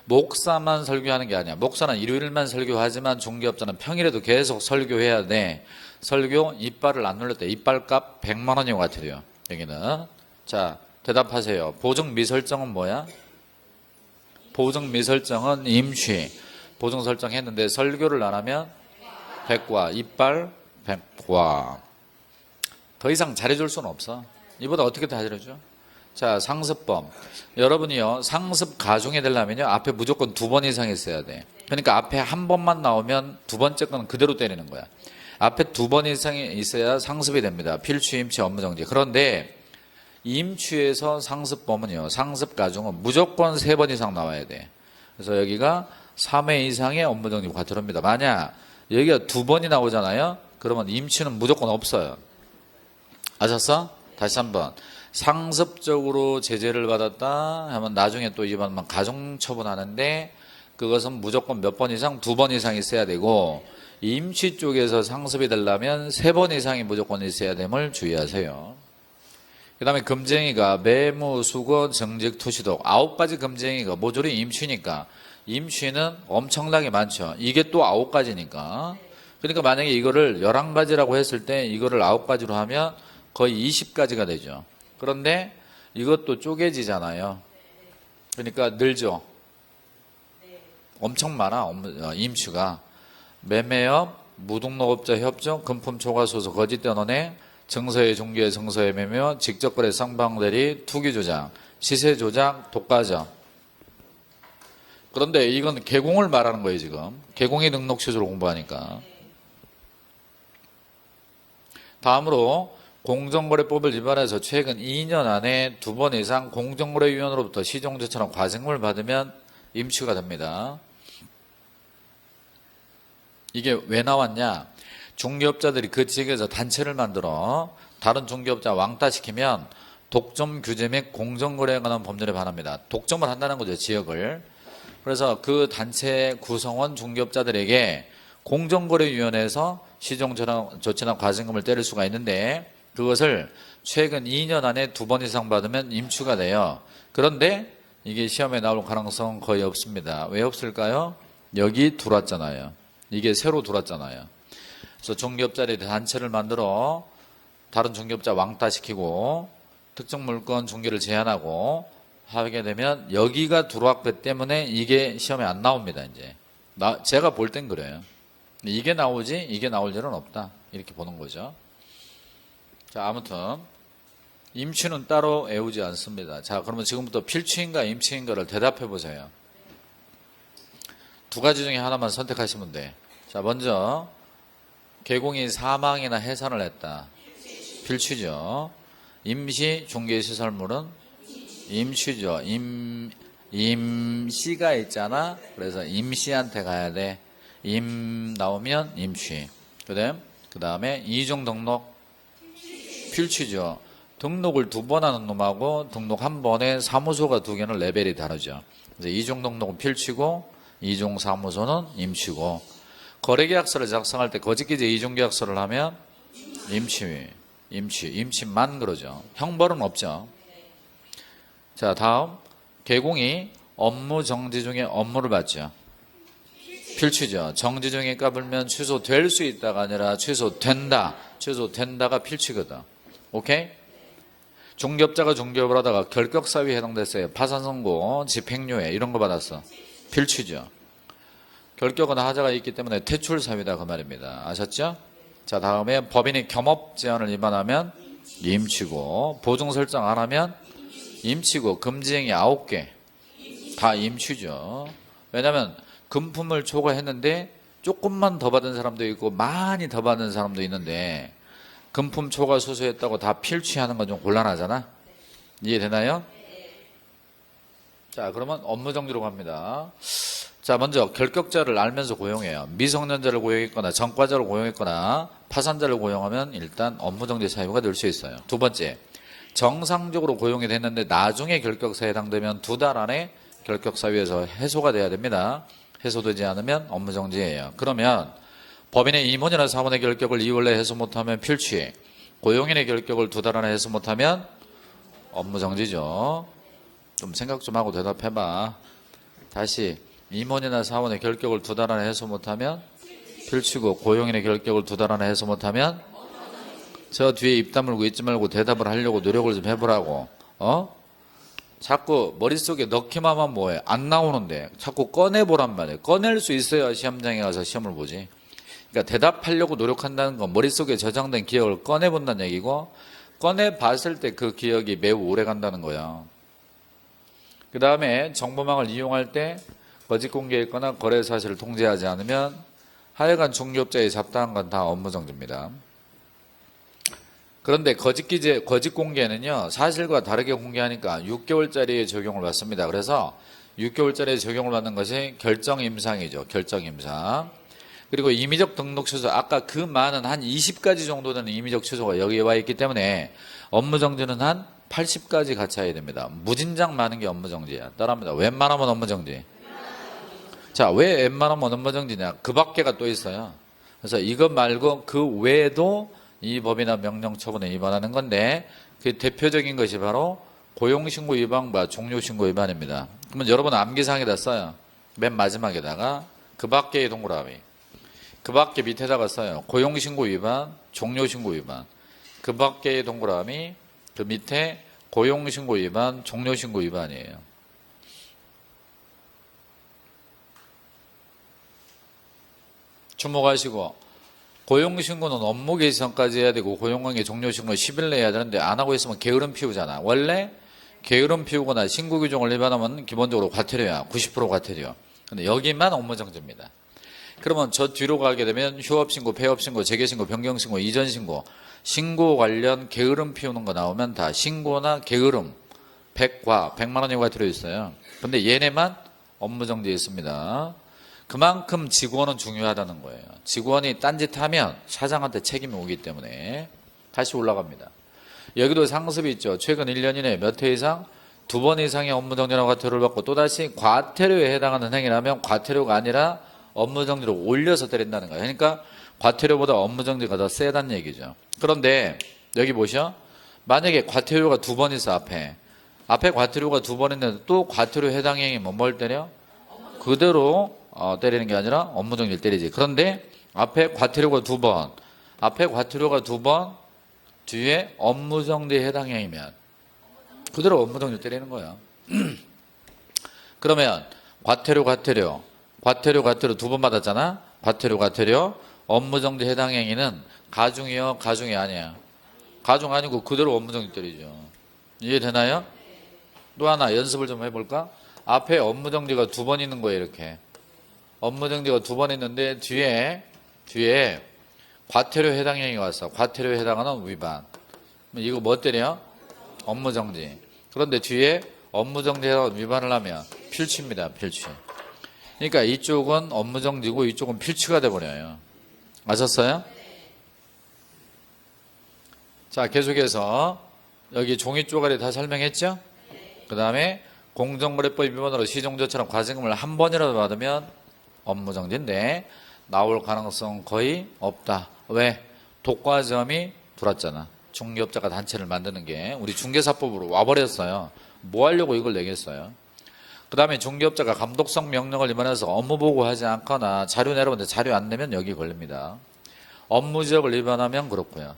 목사만 설교하는 게 아니야. 목사는 일요일만 설교하지만 중개업자는 평일에도 계속 설교해야 돼. 설교 이빨을 안 눌렀대. 이빨값 100만 원인 것 같아요. 여기는. 자, 대답하세요. 보증 미설정은 뭐야? 보증 미설정은 임취. 보증 설정했는데 설교를 안 하면 백과, 이빨 100과. 더 이상 잘해줄 수는 없어. 이보다 어떻게 더 잘해줘? 자, 상습범. 여러분이요, 상습 가중이 되려면요, 앞에 무조건 2번 이상 있어야 돼. 그러니까 앞에 한 번만 나오면 두 번째 건 그대로 때리는 거야. 앞에 2번 이상이 있어야 상습이 됩니다. 필취, 임취, 업무정지. 그런데 임취에서 상습범은요, 상습 가중은 무조건 3번 이상 나와야 돼. 그래서 여기가 3회 이상의 업무정지가 들어옵니다. 만약 여기가 2번이 나오잖아요. 그러면 임취는 무조건 없어요. 아셨어? 다시 한번. 상습적으로 제재를 받았다 하면 나중에 또 이번 가중처분하는데 그것은 무조건 몇 번 이상? 2번 이상 있어야 되고 임시 쪽에서 상습이 되려면 3번 이상이 무조건 있어야 됨을 주의하세요. 그 다음에 금쟁이가 매무, 수거, 정직, 투시독 9가지 금쟁이가 모조리 임시니까 임시는 엄청나게 많죠. 이게 또 9가지니까. 그러니까 만약에 이거를 11가지라고 했을 때 이거를 9가지로 하면 거의 20가지가 되죠. 그런데 이것도 쪼개지잖아요. 그러니까 늘죠. 엄청 많아, 임시가. 매매업, 무등록업자 협정, 금품 초과소득, 거짓 변호네, 증서의 종교의 증서의 매매, 직접거래 쌍방대리, 투기조작, 시세조작, 독과점. 그런데 이건 개공을 말하는 거예요, 지금. 개공의 등록 취소를 공부하니까. 다음으로 공정거래법을 위반해서 최근 2년 안에 2번 이상 공정거래위원으로부터 시정조처럼 과징금을 받으면 임시가 됩니다. 이게 왜 나왔냐? 중개업자들이 그 지역에서 단체를 만들어 다른 중개업자 왕따시키면 독점 규제 및 공정거래에 관한 법률에 반합니다. 독점을 한다는 거죠, 지역을. 그래서 그 단체 구성원 중개업자들에게 공정거래위원회에서 시정조치나 과징금을 때릴 수가 있는데 그것을 최근 2년 안에 2번 이상 받으면 임추가 돼요. 그런데 이게 시험에 나올 가능성은 거의 없습니다. 왜 없을까요? 여기 들어왔잖아요. 이게 새로 들어왔잖아요. 그래서 중개업자들이 단체를 만들어 다른 중개업자 왕따시키고 특정 물건 중개를 제한하고 하게 되면 여기가 들어왔기 때문에 이게 시험에 안 나옵니다. 이제 제가 볼 땐 그래요. 이게 나오지 이게 나올 일은 없다. 이렇게 보는 거죠. 자, 아무튼 임취는 따로 외우지 않습니다. 자, 그러면 지금부터 필취인가 임취인가를 대답해 보세요. 2가지 중에 하나만 선택하시면 돼. 자, 먼저 개공이 사망이나 해산을 했다. 필취죠. 임시 중개시설물은 임시죠. 임시가 있잖아. 그래서 임시한테 가야 돼. 임 나오면 임시. 그 다음에 이중 등록 필취죠. 등록을 2번 하는 놈하고 등록 1번에 사무소가 2개는 레벨이 다르죠. 그래서 이중 등록은 필취고 이중 사무소는 임시고 거래계약서를 작성할 때 거짓기재 이중계약서를 하면 임시만 그러죠. 형벌은 없죠. 자, 다음 개공이 업무 정지 중에 업무를 받죠. 필취죠. 정지 중에 까불면 취소될 수 있다가 아니라 취소된다. 취소된다가 필취거든. 오케이? 중개업자가 중개업을 하다가 결격사유에 해당됐어요. 파산선고, 집행유예 이런 거 받았어. 필취죠. 결격은 하자가 있기 때문에 퇴출사유다 그 말입니다. 아셨죠? 자, 다음에 법인이 겸업 제한을 위반하면 임취고 보증 설정 안 하면 임취고 금지행위 9개 다 임취죠. 왜냐하면 금품을 초과했는데 조금만 더 받은 사람도 있고 많이 더 받은 사람도 있는데 금품 초과 수수했다고 다 필취하는 건 좀 곤란하잖아. 이해되나요? 자, 그러면 업무 정지로 갑니다. 자, 먼저 결격자를 알면서 고용해요. 미성년자를 고용했거나 전과자를 고용했거나 파산자를 고용하면 일단 업무 정지 사유가 될 수 있어요. 2번째, 정상적으로 고용이 됐는데 나중에 결격사에 해당되면 2달 안에 결격사유에서 해소가 돼야 됩니다. 해소되지 않으면 업무 정지예요. 그러면 법인의 임원이나 사원의 결격을 2월 내에 해소 못하면 필취, 고용인의 결격을 2달 안에 해소 못하면 업무 정지죠. 좀 생각 좀 하고 대답해봐. 다시 임원이나 사원의 결격을 2달 안에 해소 못하면 필취고 고용인의 결격을 2달 안에 해소 못하면 저 뒤에 입 다물고 있지 말고 대답을 하려고 노력을 좀 해보라고. 자꾸 머릿속에 넣기만 하면 뭐해? 안 나오는데 자꾸 꺼내보란 말이에요. 꺼낼 수 있어야 시험장에 가서 시험을 보지. 그러니까 대답하려고 노력한다는 건 머릿속에 저장된 기억을 꺼내본다는 얘기고 꺼내봤을 때 그 기억이 매우 오래 간다는 거야. 그 다음에 정보망을 이용할 때 거짓 공개했거나 거래 사실을 통제하지 않으면 하여간 중개업자의 잡다한 건 다 업무 정지입니다. 그런데 거짓 공개는요, 사실과 다르게 공개하니까 6개월짜리의 적용을 받습니다. 그래서 6개월짜리 적용을 받는 것이 결정임상이죠. 결정임상. 그리고 임의적 등록 취소, 아까 그 많은 한 20가지 정도 되는 임의적 취소가 여기에 와 있기 때문에 업무 정지는 한 80가지 같이 해야 됩니다. 무진장 많은 게 업무 정지야. 따라합니다. 웬만하면 업무 정지. 자, 왜 웬만하면 업무정지냐? 그 밖에가 또 있어요. 그래서 이것 말고 그 외에도 이 법이나 명령 처분에 위반하는 건데 그 대표적인 것이 바로 고용신고 위반과 종료신고 위반입니다. 그러면 여러분 암기상에다 써요. 맨 마지막에다가 그 밖의 동그라미. 그 밖에 밑에다가 써요. 고용신고 위반, 종료신고 위반. 그 밖의 동그라미, 그 밑에 고용신고 위반, 종료신고 위반이에요. 주목하시고 고용신고는 업무 개시전까지 해야 되고 고용관계 종료신고 10일 내에 해야 되는데 안 하고 있으면 게으름 피우잖아. 원래 게으름 피우거나 신고 규정을 위반하면 기본적으로 과태료야. 90% 과태료. 근데 여기만 업무정지입니다. 그러면 저 뒤로 가게 되면 휴업신고, 폐업신고, 재개신고, 변경신고, 이전신고, 신고 관련 게으름 피우는 거 나오면 다 신고나 게으름, 100만 원 이하가 들어있어요. 근데 얘네만 업무정지에 있습니다. 그만큼 직원은 중요하다는 거예요. 직원이 딴짓하면 사장한테 책임이 오기 때문에 다시 올라갑니다. 여기도 상습이 있죠. 최근 1년 이내에 몇 회 이상? 2번 이상의 업무정지나 과태료를 받고 또다시 과태료에 해당하는 행위라면 과태료가 아니라 업무정지로 올려서 때린다는 거예요. 그러니까 과태료보다 업무정지가 더 세다는 얘기죠. 그런데 여기 보셔. 만약에 과태료가 2번 있어 앞에 과태료가 2번 있는데 또 과태료 해당 행위면 뭘 때려? 그대로 때리는 게 아니라 업무정지를 때리지. 그런데 앞에 과태료가 2번 뒤에 업무정지에 해당 행위면 그대로 업무정지 때리는 거야. 그러면 과태료 2번 받았잖아. 과태료 업무정지 해당 행위는 가중이요, 가중이 아니야. 가중 아니고 그대로 업무정지 때리죠. 이해되나요? 또 하나 연습을 좀 해볼까? 앞에 업무정지가 2번 있는 거예요. 이렇게 업무정지가 2번 있는데 뒤에 과태료 해당 행위가 왔어. 과태료에 해당하는 위반. 이거 뭐 때려? 업무정지. 그런데 뒤에 업무정지 해당 위반을 하면 필취입니다. 필취. 그러니까 이쪽은 업무정지고 이쪽은 필취가 돼버려요. 아셨어요? 자, 계속해서 여기 종이 쪼가리 다 설명했죠? 그 다음에 공정거래법 위반으로 시종조처럼 과징금을 한 번이라도 받으면 업무정지인데 나올 가능성 거의 없다. 왜? 독과점이 들어왔잖아. 중개업자가 단체를 만드는 게 우리 중개사법으로 와버렸어요. 뭐 하려고 이걸 내겠어요? 그 다음에 중개업자가 감독성 명령을 위반해서 업무 보고하지 않거나 자료 내려오는데 자료 안 내면 여기 걸립니다. 업무지역을 위반하면 그렇고요.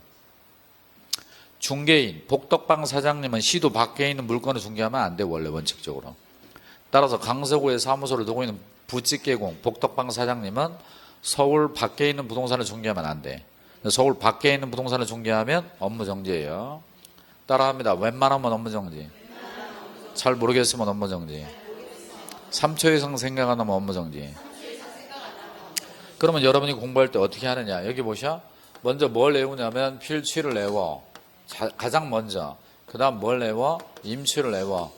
중개인, 복덕방 사장님은 시도 밖에 있는 물건을 중개하면 안 돼. 원래 원칙적으로. 따라서 강서구에 사무소를 두고 있는 부찌개공, 복덕방 사장님은 서울 밖에 있는 부동산을 중개하면 안 돼. 서울 밖에 있는 부동산을 중개하면 업무정지예요. 따라합니다. 웬만하면 업무정지. 잘 모르겠으면 업무정지. 3초 이상 생각 안 하면 업무정지. 그러면 여러분이 공부할 때 어떻게 하느냐. 여기 보셔. 먼저 뭘 외우냐면 필취를 외워. 가장 먼저. 그 다음 뭘 외워? 임취를 외워.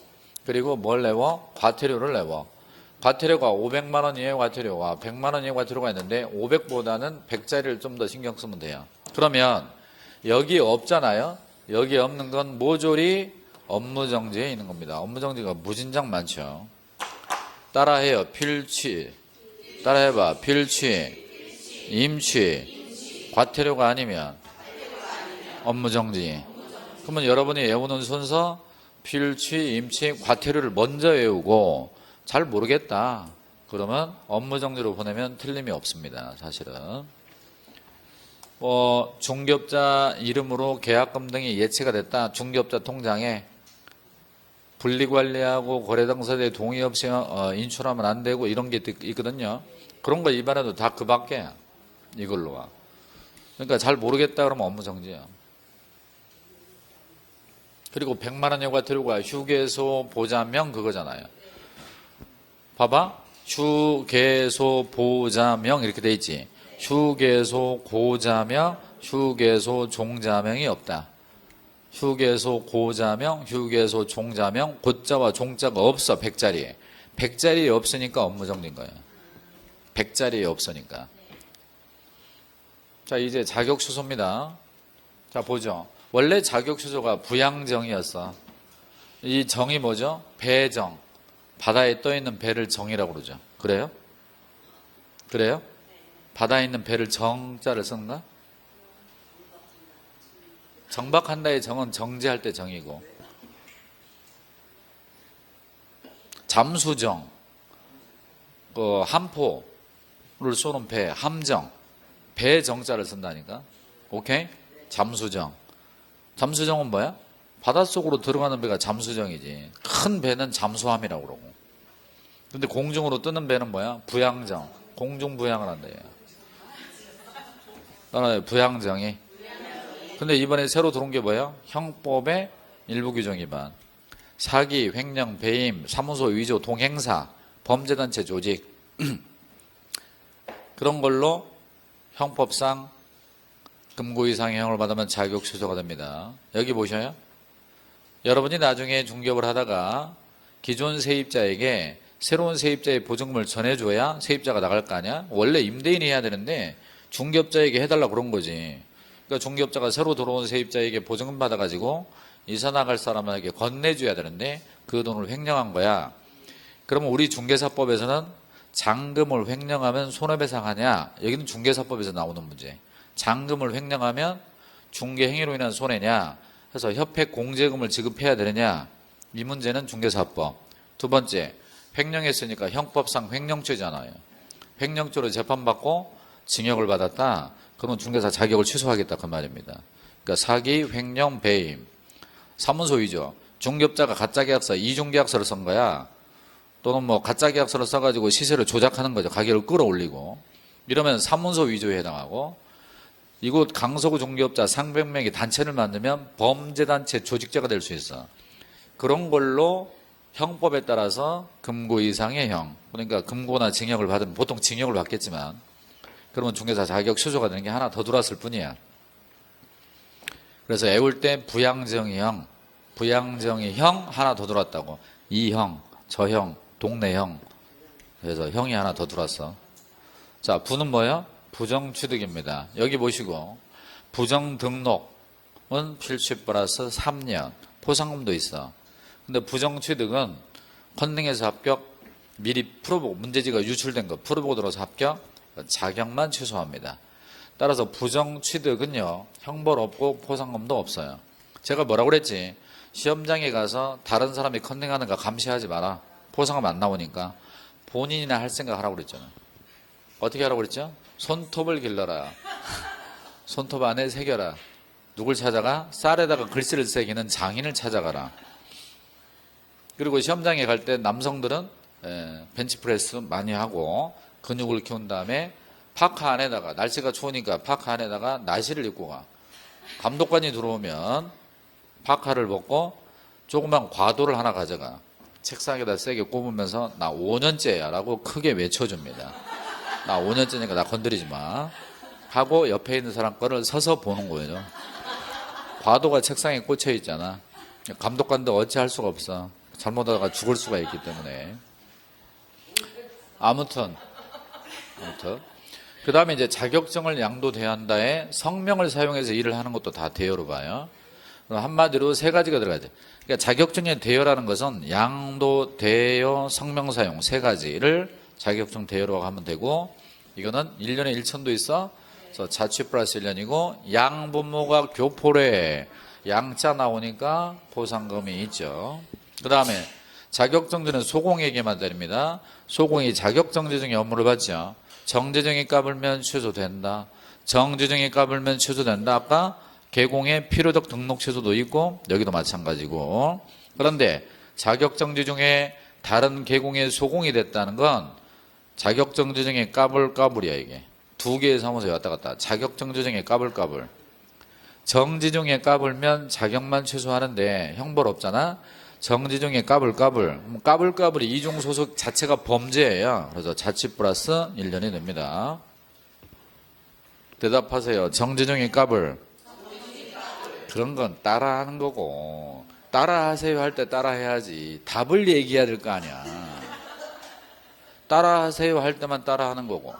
그리고 뭘 외워? 과태료를 외워. 과태료가 500만 원 이하의 과태료와 100만 원 이하의 과태료가 있는데 500보다는 100짜리를 좀 더 신경 쓰면 돼요. 그러면 여기 없잖아요. 여기 없는 건 모조리 업무정지에 있는 겁니다. 업무정지가 무진장 많죠. 따라해요. 필취. 따라해봐. 필취. 임취. 과태료가 아니면 업무정지. 그러면 여러분이 외우는 순서 필취, 임취, 과태료를 먼저 외우고 잘 모르겠다. 그러면 업무정지로 보내면 틀림이 없습니다. 사실은. 중개업자 이름으로 계약금 등이 예치가 됐다. 중개업자 통장에 분리관리하고 거래당사자의 동의 없이 인출하면 안 되고 이런 게 있거든요. 그런 거 위반해도 다 그 밖에 이걸로 와. 그러니까 잘 모르겠다 그러면 업무정지야. 그리고 100만 원 이하 과태료가 휴게소 보자명 그거잖아요. 봐봐. 휴게소 보자명 이렇게 돼 있지. 휴게소 고자명, 휴게소 종자명이 없다. 휴게소 고자명, 휴게소 종자명, 고자와 종자가 없어. 100자리에. 100자리에 없으니까 업무정지인 거예요. 100자리에 없으니까. 자, 이제 자격취소입니다. 자, 보죠. 원래 자격취소가 부양정이었어. 이 정이 뭐죠? 배정. 바다에 떠있는 배를 정이라고 그러죠. 그래요? 그래요? 바다에 있는 배를 정자를 쓴가? 정박한다의 정은 정지할 때 정이고, 잠수정, 함포를 쏘는 배, 함정, 배 정자를 쓴다니까. 오케이? 잠수정. 잠수정은 뭐야? 바닷속으로 들어가는 배가 잠수정이지. 큰 배는 잠수함이라고 그러고. 근데 공중으로 뜨는 배는 뭐야? 부양정. 공중부양을 한다. 따라요. 부양정이. 근데 이번에 새로 들어온 게 뭐야? 형법의 일부 규정 위반. 사기, 횡령, 배임, 사무소 위조, 동행사, 범죄단체 조직 그런 걸로 형법상 금고 이상의 형을 받으면 자격 취소가 됩니다. 여기 보셔요. 여러분이 나중에 중개업을 하다가 기존 세입자에게 새로운 세입자의 보증금을 전해줘야 세입자가 나갈 거 아니야? 원래 임대인이 해야 되는데 중개업자에게 해달라고 그런 거지. 그러니까 중개업자가 새로 들어온 세입자에게 보증금 받아가지고 이사 나갈 사람에게 건네줘야 되는데 그 돈을 횡령한 거야. 그러면 우리 중개사법에서는 잔금을 횡령하면 손해배상하냐? 여기는 중개사법에서 나오는 문제. 잔금을 횡령하면 중개행위로 인한 손해냐? 해서 협회 공제금을 지급해야 되느냐? 이 문제는 중개사법. 두 번째, 횡령했으니까 형법상 횡령죄잖아요. 횡령죄로 재판받고 징역을 받았다. 그러면 중개사 자격을 취소하겠다 그 말입니다. 그러니까 사기, 횡령, 배임, 사무소 위조. 중개업자가 가짜 계약서, 이중 계약서를 쓴 거야. 또는 뭐 가짜 계약서를 써가지고 시세를 조작하는 거죠. 가격을 끌어올리고. 이러면 사무소 위조에 해당하고, 이곳 강서구 중개업자 상백 명이 단체를 만들면 범죄단체 조직죄가 될 수 있어. 그런 걸로 형법에 따라서 금고 이상의 형, 그러니까 금고나 징역을 받으면 보통 징역을 받겠지만, 그러면 중개사 자격 취소가 되는 게 하나 더 들어왔을 뿐이야. 그래서 애울 때 부양정의 형, 부양정의 형 하나 더 들어왔다고. 이 형, 저 형, 동네 형. 그래서 형이 하나 더 들어왔어. 자, 부는 뭐예요? 부정취득입니다. 여기 보시고 부정등록은 필취 플러스 3년. 포상금도 있어. 근데 부정취득은 컨닝에서 합격, 미리 풀어보고 문제지가 유출된 거 풀어보고 들어서 합격, 자격만 취소합니다. 따라서 부정취득은요, 형벌 없고 포상금도 없어요. 제가 뭐라고 그랬지? 시험장에 가서 다른 사람이 컨닝하는 거 감시하지 마라. 포상금 안 나오니까 본인이나 할 생각 하라고 그랬잖아요. 어떻게 하라고 그랬죠? 손톱을 길러라. 손톱 안에 새겨라. 누굴 찾아가? 쌀에다가 글씨를 새기는 장인을 찾아가라. 그리고 시험장에 갈 때 남성들은 벤치프레스 많이 하고 근육을 키운 다음에 파카 안에다가, 날씨가 추우니까 파카 안에다가 나시를 입고 가. 감독관이 들어오면 파카를 벗고 조그만 과도를 하나 가져가. 책상에다 세게 꼽으면서 나 5년째야 라고 크게 외쳐줍니다. 나 5년째니까 나 건드리지 마 하고 옆에 있는 사람 거를 서서 보는 거예요. 과도가 책상에 꽂혀 있잖아. 감독관도 어찌할 수가 없어. 잘못하다가 죽을 수가 있기 때문에. 아무튼 그 다음에 이제 자격증을 양도대여한다에 성명을 사용해서 일을 하는 것도 다 대여로 봐요. 한마디로 세 가지가 들어가죠. 그러니까 자격증의 대여라는 것은 양도, 대여, 성명 사용 세 가지를 자격증 대여로 하면 되고, 이거는 1년에 1천도 있어. 그래서 자취 플러스 1년이고, 양부모가 교포래, 양자 나오니까 보상금이 있죠. 그 다음에 자격정지는 소공에게만 때립니다. 소공이 자격정지중에 업무를 받죠. 정지중에 까불면 취소된다. 정지중에 까불면 취소된다. 아까 개공의 필요적 등록 취소도 있고 여기도 마찬가지고. 그런데 자격정지 중에 다른 개공의 소공이 됐다는 건 자격정지 중에 까불까불이야. 이게 두 개의 사무소에 왔다 갔다. 자격정지 중에 까불까불. 정지 중에 까불면 자격만 취소하는데 형벌 없잖아. 정지 중에 까불까불. 까불까불이 이중 소속 자체가 범죄예요. 그래서 자취 플러스 1년이 됩니다. 대답하세요. 정지 중에 까불. 그런 건 따라하는 거고, 따라하세요 할 때 따라해야지 답을 얘기해야 될 거 아니야. 따라하세요 할 때만 따라하는 거고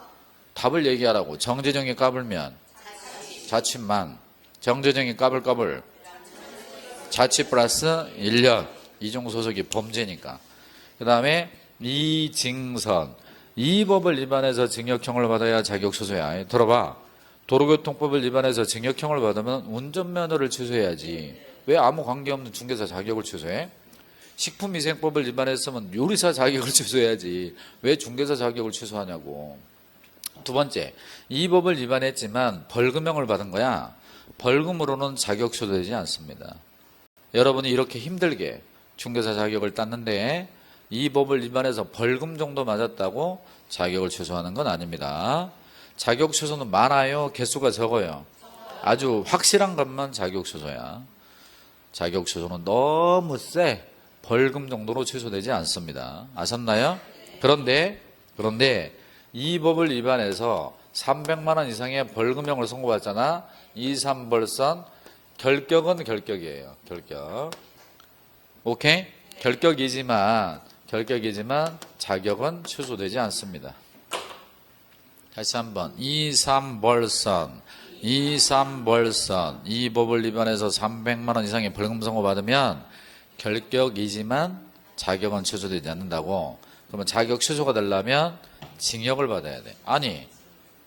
답을 얘기하라고. 정지정이 까불면 자취만, 정지정이 까불까불 자취 플러스 1년. 이중 소속이 범죄니까. 그 다음에 이징선. 이 법을 위반해서 징역형을 받아야 자격 취소야. 들어봐. 도로교통법을 위반해서 징역형을 받으면 운전면허를 취소해야지. 왜 아무 관계없는 중개사 자격을 취소해? 식품위생법을 위반했으면 요리사 자격을 취소해야지. 왜 중개사 자격을 취소하냐고. 두 번째, 이 법을 위반했지만 벌금형을 받은 거야. 벌금으로는 자격 취소되지 않습니다. 여러분이 이렇게 힘들게 중개사 자격을 땄는데 이 법을 위반해서 벌금 정도 맞았다고 자격을 취소하는 건 아닙니다. 자격 취소는 많아요? 개수가 적어요? 아주 확실한 것만 자격 취소야. 자격 취소는 너무 세. 벌금 정도로 취소되지 않습니다. 아셨나요? 그런데 이 법을 위반해서 300만 원 이상의 벌금형을 선고받잖아. 2, 3벌선 결격은 결격이에요. 결격. 오케이? 결격이지만 자격은 취소되지 않습니다. 다시 한번 2, 3벌선 이 법을 위반해서 300만 원 이상의 벌금 선고받으면 결격이지만 자격은 취소되지 않는다고. 그러면 자격 취소가 되려면 징역을 받아야 돼. 아니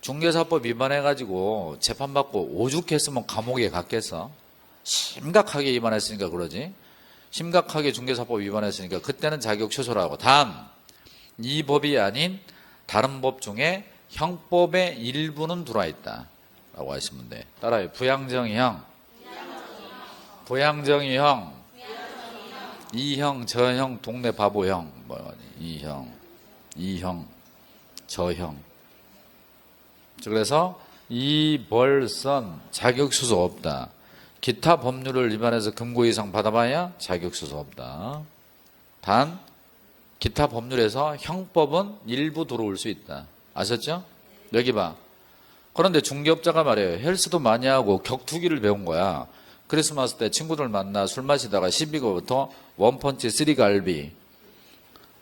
중개사법 위반해가지고 재판받고 오죽했으면 감옥에 갔겠어? 심각하게 위반했으니까 그러지. 심각하게 중개사법 위반했으니까 그때는 자격 취소라고. 단 이 법이 아닌 다른 법 중에 형법의 일부는 들어와 있다 라고 하시면 돼. 따라해. 부양정의형, 이형, 저형, 동네 바보형, 이형, 저형. 그래서 이벌선 자격 취소 없다. 기타 법률을 위반해서 금고 이상 받아봐야 자격 취소 없다. 단 기타 법률에서 형법은 일부 들어올 수 있다. 아셨죠? 여기 봐. 그런데 중개업자가 말이에요. 헬스도 많이 하고 격투기를 배운 거야. 크리스마스 때 친구들 만나 술 마시다가 12거부터 원펀치 3갈비,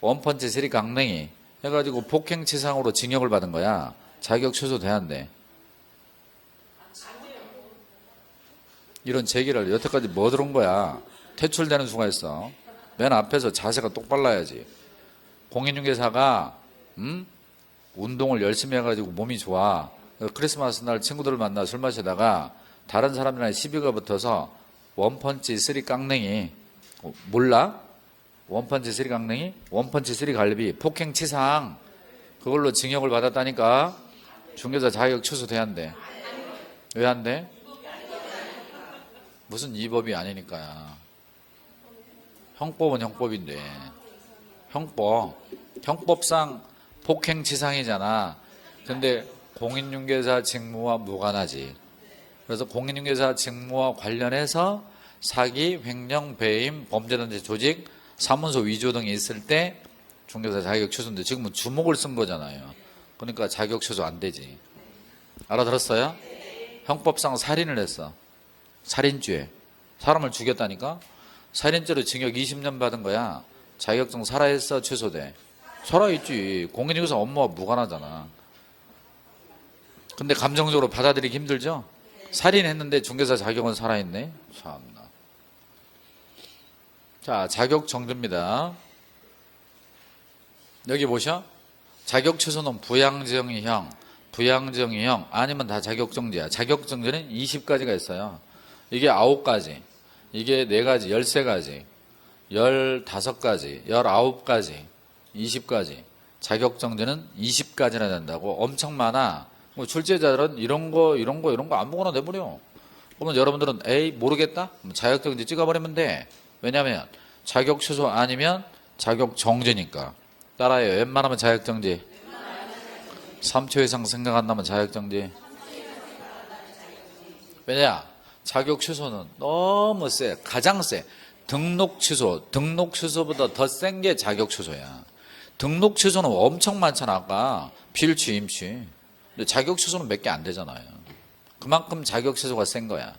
원펀치 3강냉이 해가지고 폭행치상으로 징역을 받은 거야. 자격 취소 돼야 한대. 이런 제기를 여태까지 뭐 들은 거야? 퇴출되는 수가 있어. 맨 앞에서 자세가 똑발라야지. 공인중개사가 운동을 열심히 해가지고 몸이 좋아. 크리스마스 날 친구들을 만나 술 마시다가 다른 사람이랑 시비가 붙어서 원펀치 3깡냉이 몰라? 원펀치 3깡냉이? 원펀치 3갈비 폭행치상 그걸로 징역을 받았다니까. 중개사 자격 취소돼야 한대. 왜 안 돼? 무슨 이 법이 아니니까야. 형법은 형법인데. 형법상 폭행치상이잖아. 근데 공인중개사 직무와 무관하지. 그래서 공인중개사 직무와 관련해서 사기, 횡령, 배임, 범죄단체 조직, 사문서 위조 등이 있을 때 중개사 자격 취소인데 지금은 주목을 쓴 거잖아요. 그러니까 자격 취소 안 되지. 알아들었어요? 형법상 살인을 했어. 살인죄. 사람을 죽였다니까? 살인죄로 징역 20년 받은 거야. 자격증 살아있어? 취소돼? 살아있지. 공인중개사 업무와 무관하잖아. 근데 감정적으로 받아들이기 힘들죠? 살인했는데 중개사 자격은 살아있네? 참나. 자, 자격 정지입니다. 여기 보셔. 자격 취소는 부양정의형 아니면 다 자격 정지야. 자격 정지는 20가지가 있어요. 이게 9가지, 이게 4가지, 13가지, 15가지, 19가지, 20가지. 자격 정지는 20가지나 된다고. 엄청 많아. 뭐 출제자들은 이런 거 아무거나 내버려. 그러면 여러분들은 에이 모르겠다? 자격 정지 찍어버리면 돼. 왜냐하면 자격 취소 아니면 자격 정지니까. 따라해요. 웬만하면 자격 정지. 3초 이상 생각 안 나면 자격 정지. 왜냐? 자격 취소는 너무 세. 가장 세. 등록 취소보다 더 센 게 자격 취소야. 등록 취소는 엄청 많잖아. 아까 필취, 임취. 근데 자격 취소는 몇 개 안 되잖아요. 그만큼 자격 취소가 센 거야.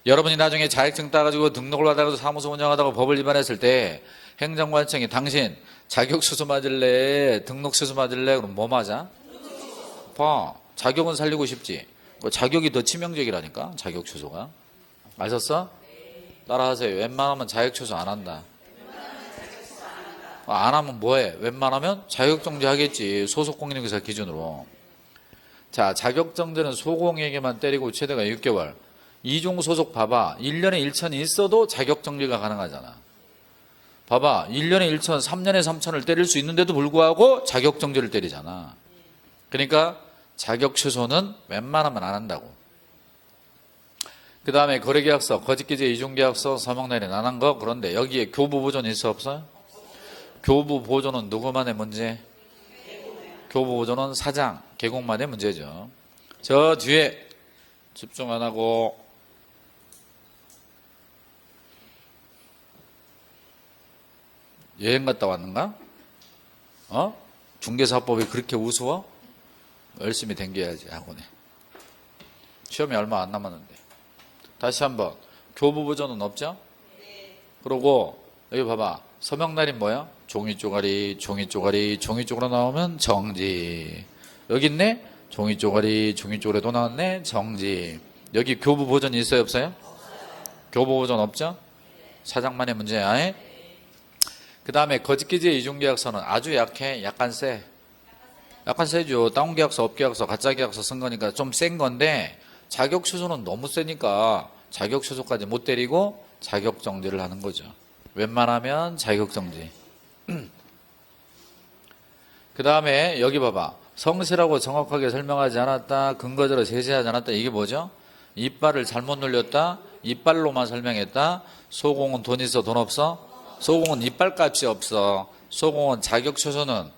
여러분이 나중에 자격증 따가지고 등록을 받아가지고 사무소 운영하다가 법을 위반했을 때 행정관청이 당신 자격 취소 맞을래? 등록 취소 맞을래? 그럼 뭐 맞아? 봐. 자격은 살리고 싶지. 자격이 더 치명적이라니까. 자격 취소가. 아셨어? 따라하세요. 웬만하면 자격 취소 안 한다. 안 하면 뭐해? 웬만하면 자격정지 하겠지. 소속공인중개사 기준으로. 자, 자격정지는 소공에게만 때리고 최대가 6개월. 이중 소속 봐봐. 1년에 1천이 있어도 자격정지가 가능하잖아. 봐봐. 1년에 1천, 3년에 3천을 때릴 수 있는데도 불구하고 자격정지를 때리잖아. 그러니까 자격 취소는 웬만하면 안 한다고. 그 다음에 거래계약서, 거짓기재 이중계약서, 서명날인 안 한 거. 그런데 여기에 교부 보존 있어 없어요? 교부 보존은 누구만의 문제? 교부 보존은 사장, 계곡만의 문제죠. 저 뒤에 집중 안 하고 여행 갔다 왔는가? 중개사법이 그렇게 우스워? 열심히 댕겨야지 학원에. 시험이 얼마 안 남았는데. 다시 한번 교부 보존은 없죠? 그러고 여기 봐봐. 서명날인 뭐야? 종이 쪼가리, 종이 쪼가리, 종이 쪼가리 나오면 정지. 여기 있네? 종이 쪼가리, 종이 쪼가리도 나왔네? 정지. 여기 교부 보존 있어요 없어요? 교부 보존 없죠? 사장만의 문제야. 그 다음에 거짓기재 이중계약서는 아주 약해? 약간 세? 약간 세죠. 다운계약서, 업계약서, 가짜계약서 쓴 거니까 좀 센 건데 자격 취소는 너무 세니까 자격 취소까지 못 때리고 자격 정지를 하는 거죠. 웬만하면 자격 정지. 그 다음에 여기 봐봐. 성실하고 정확하게 설명하지 않았다. 근거적으로 제시하지 않았다. 이게 뭐죠? 이빨을 잘못 눌렸다. 이빨로만 설명했다. 소공은 돈 있어 돈 없어? 소공은 이빨값이 없어. 소공은 자격 취소는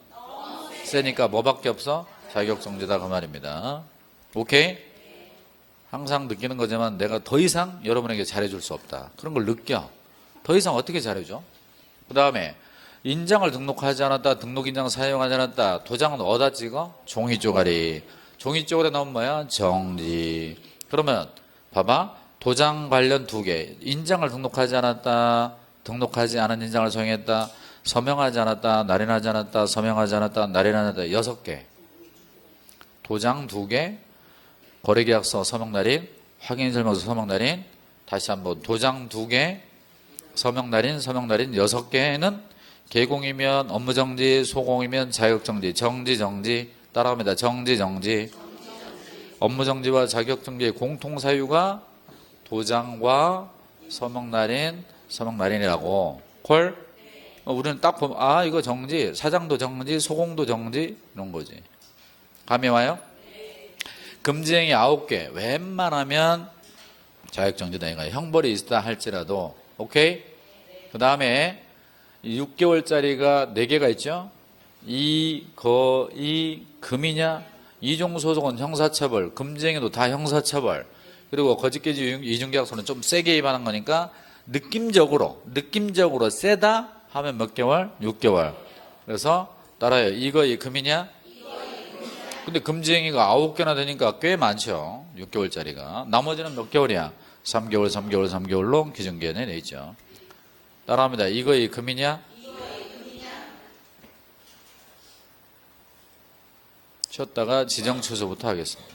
세니까 뭐밖에 없어? 자격 정지다 그 말입니다. 오케이? 항상 느끼는 거지만 내가 더 이상 여러분에게 잘해줄 수 없다. 그런 걸 느껴. 더 이상 어떻게 잘해줘? 그 다음에 인장을 등록하지 않았다. 등록인장 사용하지 않았다. 도장은 어디다 찍어? 종이 쪼가리. 종이 쪼가리 나오면 뭐야? 정지. 그러면 봐봐. 도장 관련 2개. 인장을 등록하지 않았다. 등록하지 않은 인장을 사용했다. 서명하지 않았다. 날인하지 않았다. 서명하지 않았다. 날인하지 않았다. 6개. 도장 2개. 거래계약서 서명날인. 확인설명서 서명날인. 다시 한번 도장 2개. 서명날인 6개는 계공이면 업무정지, 소공이면 자격정지, 정지 따라갑니다. 정지. 업무정지와 자격정지의 공통사유가 도장과 서명날인이라고. 콜? 우리는 딱 보면 이거 정지, 사장도 정지, 소공도 정지 이런 거지. 감이 와요? 금지행위 9개. 웬만하면 자격정지다. 이거 형벌이 있다 할지라도. 오케이? 그 다음에 6개월짜리가 4개가 있죠? 금이냐? 이중소속은 형사처벌, 금지행위도 다 형사처벌. 그리고 거짓기재 이중계약서는 좀 세게 위반한 거니까 느낌적으로 세다 하면 몇 개월? 6개월. 그래서 따라요. 이거 금이냐? 근데 금지행위가 9개나 되니까 꽤 많죠. 6개월짜리가. 나머지는 몇 개월이야? 3개월로 기준기한에 내 있죠. 따라합니다. 이거 금이냐? 쉬었다가 지정 취소부터 하겠습니다.